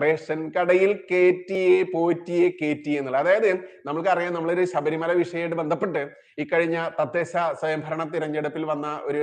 Ration കടയിൽ കേറ്റിയെ പോറ്റിയെ കേറ്റിയെ എന്നുള്ള. അതായത് നമുക്കറിയാം, നമ്മളൊരു ശബരിമല വിഷയമായിട്ട് ബന്ധപ്പെട്ട് ഇക്കഴിഞ്ഞ തദ്ദേശ സ്വയംഭരണ തിരഞ്ഞെടുപ്പിൽ വന്ന ഒരു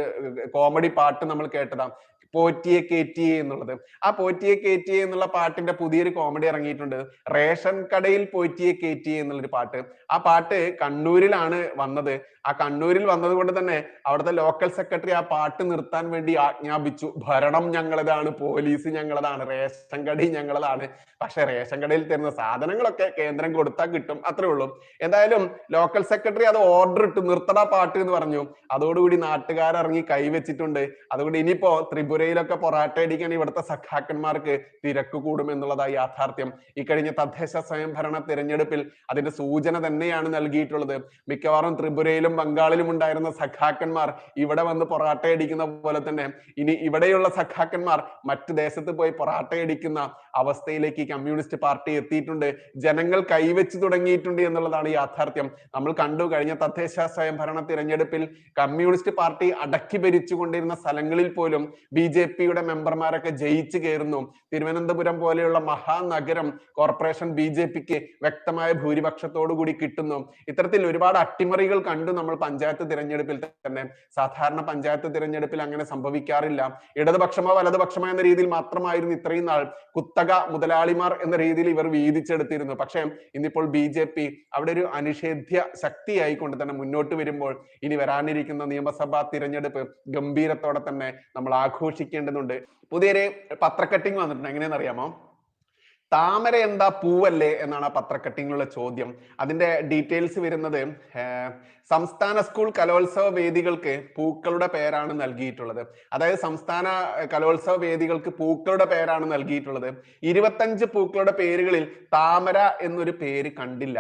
കോമഡി പാട്ട് നമ്മൾ കേട്ടതാണ്, പോറ്റിയെ കേറ്റിയെ എന്നുള്ളത്. ആ പോറ്റിയെ കേറ്റിയെ എന്നുള്ള പാട്ടിന്റെ പുതിയൊരു കോമഡി ഇറങ്ങിയിട്ടുണ്ട്, റേഷൻ കടയിൽ പോറ്റിയെ കേറ്റിയെ എന്നുള്ളൊരു പാട്ട്. ആ പാട്ട് കണ്ണൂരിലാണ് വന്നത്. ആ കണ്ണൂരിൽ വന്നത് കൊണ്ട് തന്നെ അവിടുത്തെ ലോക്കൽ സെക്രട്ടറി ആ പാട്ട് നിർത്താൻ വേണ്ടി ആജ്ഞാപിച്ചു. ഭരണം ഞങ്ങളതാണ്, പോലീസ് ഞങ്ങളതാണ്, റേഷൻ കട ഞങ്ങളതാണ്. പക്ഷെ റേഷൻ കടയിൽ തരുന്ന സാധനങ്ങളൊക്കെ കേന്ദ്രം കൊടുത്താൽ കിട്ടും, അത്രേ ഉള്ളൂ. എന്തായാലും ലോക്കൽ സെക്രട്ടറി അത് ഓർഡർ ഇട്ട് നിർത്തടാ പാട്ട് എന്ന് പറഞ്ഞു. അതോടുകൂടി നാട്ടുകാരിറങ്ങി കൈവച്ചിട്ടുണ്ട്. അതുകൊണ്ട് ഇനിയിപ്പോ ത്രിപുരയിലൊക്കെ പൊറാട്ട അടിക്കാൻ ഇവിടുത്തെ സഖാക്കന്മാർക്ക് തിരക്ക് കൂടും എന്നുള്ളതായി യാഥാർത്ഥ്യം. ഇക്കഴിഞ്ഞ തദ്ദേശ സ്വയംഭരണ തിരഞ്ഞെടുപ്പിൽ അതിന്റെ സൂചന തന്നെയാണ് നൽകിയിട്ടുള്ളത്. മിക്കവാറും ത്രിപുരയിലും ബംഗാളിലും ഉണ്ടായിരുന്ന സഖാക്കന്മാർ ഇവിടെ വന്ന് പൊറാട്ട അടിക്കുന്ന പോലെ തന്നെ ഇനി ഇവിടെയുള്ള സഖാക്കന്മാർ മറ്റു ദേശത്ത് പോയി പൊറാട്ട അടിക്കുന്ന അവസ്ഥയിലേക്ക് കമ്മ്യൂണിസ്റ്റ് പാർട്ടി എത്തിയിട്ടുണ്ട്. ജനങ്ങൾ കൈവച്ചു തുടങ്ങിയിട്ടുണ്ട് എന്നുള്ളതാണ് യാഥാർത്ഥ്യം. നമ്മൾ കണ്ടു, കഴിഞ്ഞ തദ്ദേശ സ്വയംഭരണ തിരഞ്ഞെടുപ്പിൽ കമ്മ്യൂണിസ്റ്റ് പാർട്ടി അടക്കി ഭരിച്ചുകൊണ്ടിരുന്ന സ്ഥലങ്ങളിൽ പോലും BJP-യുടെ മെമ്പർമാരൊക്കെ ജയിച്ചു കയറുന്നു. തിരുവനന്തപുരം പോലെയുള്ള മഹാനഗരം കോർപ്പറേഷൻ BJP-ക്ക് വ്യക്തമായ ഭൂരിപക്ഷത്തോടു കൂടി കിട്ടുന്നു. ഇത്തരത്തിൽ ഒരുപാട് അട്ടിമറികൾ കണ്ടു നമ്മൾ പഞ്ചായത്ത് തിരഞ്ഞെടുപ്പിൽ തന്നെ. സാധാരണ പഞ്ചായത്ത് തിരഞ്ഞെടുപ്പിൽ അങ്ങനെ സംഭവിക്കാറില്ല. ഇടതുപക്ഷമോ വലതുപക്ഷമോ എന്ന രീതിയിൽ മാത്രമായിരുന്നു ഇത്രയും നാൾ കുത്തക മുതലാളിമാർ എന്ന രീതിയിൽ ഇവർ വീതിച്ചെടുത്തിരുന്നു. പക്ഷേ ഇന്നിപ്പോൾ BJP അവിടെ ഒരു അനിഷേധ്യ ശക്തിയായിക്കൊണ്ട് തന്നെ മുന്നോട്ട് വരുമ്പോൾ ഇനി വരാനിരിക്കുന്ന നിയമസഭാ തിരഞ്ഞെടുപ്പ് ഗംഭീരത്തോടെ തന്നെ നമ്മൾ ആഘോഷിക്കേണ്ടതുണ്ട്. പുതിയൊരു പത്രക്കട്ടിങ് വന്നിട്ടുണ്ട്. എങ്ങനെയാണെന്ന് അറിയാമോ? താമര എന്താ പൂവല്ലേ എന്നാണ് ആ പത്രക്കട്ടിങ്ങിലുള്ള ചോദ്യം. അതിന്റെ ഡീറ്റെയിൽസ് വരുന്നത്, സംസ്ഥാന സ്കൂൾ കലോത്സവ വേദികൾക്ക് പൂക്കളുടെ പേരാണ് നൽകിയിട്ടുള്ളത്. അതായത് സംസ്ഥാന കലോത്സവ വേദികൾക്ക് പൂക്കളുടെ പേരാണ് നൽകിയിട്ടുള്ളത്. 25 പൂക്കളുടെ പേരുകളിൽ താമര എന്നൊരു പേര് കണ്ടില്ല.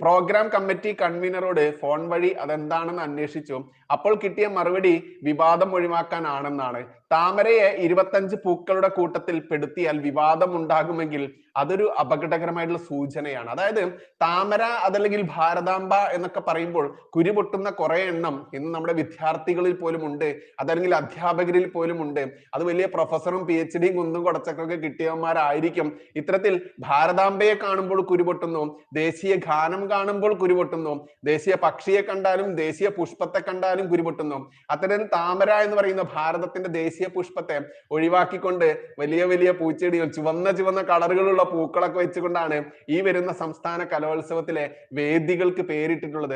പ്രോഗ്രാം കമ്മിറ്റി കൺവീനറോട് ഫോൺ വഴി അതെന്താണെന്ന് അന്വേഷിച്ചു. അപ്പോൾ കിട്ടിയ മറുപടി വിവാദം ഒഴിവാക്കാനാണെന്നാണ്. താമരയെ 25 പൂക്കളുടെ കൂട്ടത്തിൽ പെടുത്തിയാൽ വിവാദം ഉണ്ടാകുമെങ്കിൽ അതൊരു അപകടകരമായിട്ടുള്ള സൂചനയാണ്. അതായത് താമര അതല്ലെങ്കിൽ ഭാരതാംബ എന്നൊക്കെ പറയുമ്പോൾ കുരുപൊട്ടുന്ന കുറെ എണ്ണം ഇന്ന് നമ്മുടെ വിദ്യാർത്ഥികളിൽ പോലും ഉണ്ട്, അതല്ലെങ്കിൽ അധ്യാപകരിൽ പോലും ഉണ്ട്. അത് വലിയ പ്രൊഫസറും PhD-യും കുന്തും കൊടച്ചക്കൊക്കെ കിട്ടിയവന്മാരായിരിക്കും. ഇത്തരത്തിൽ ഭാരതാംബയെ കാണുമ്പോൾ കുരുപൊട്ടുന്നു, ദേശീയ ഗാനം കാണുമ്പോൾ കുരുപൊട്ടുന്നു, ദേശീയ പക്ഷിയെ കണ്ടാലും ദേശീയ പുഷ്പത്തെ കണ്ടാലും കുരുപൊട്ടുന്നു. അത്തരത്തിൽ താമര എന്ന് പറയുന്ന ഭാരതത്തിന്റെ ദേശീയ പുഷ്പത്തെ ഒഴിവാക്കിക്കൊണ്ട് വലിയ വലിയ പൂച്ചെടികൾ, ചുവന്ന കളറുകളുള്ള പൂക്കളൊക്കെ വെച്ചുകൊണ്ടാണ് ഈ വരുന്ന സംസ്ഥാന കലോത്സവത്തിലെ വേദികൾക്ക് പേരിട്ടിട്ടുള്ളത്.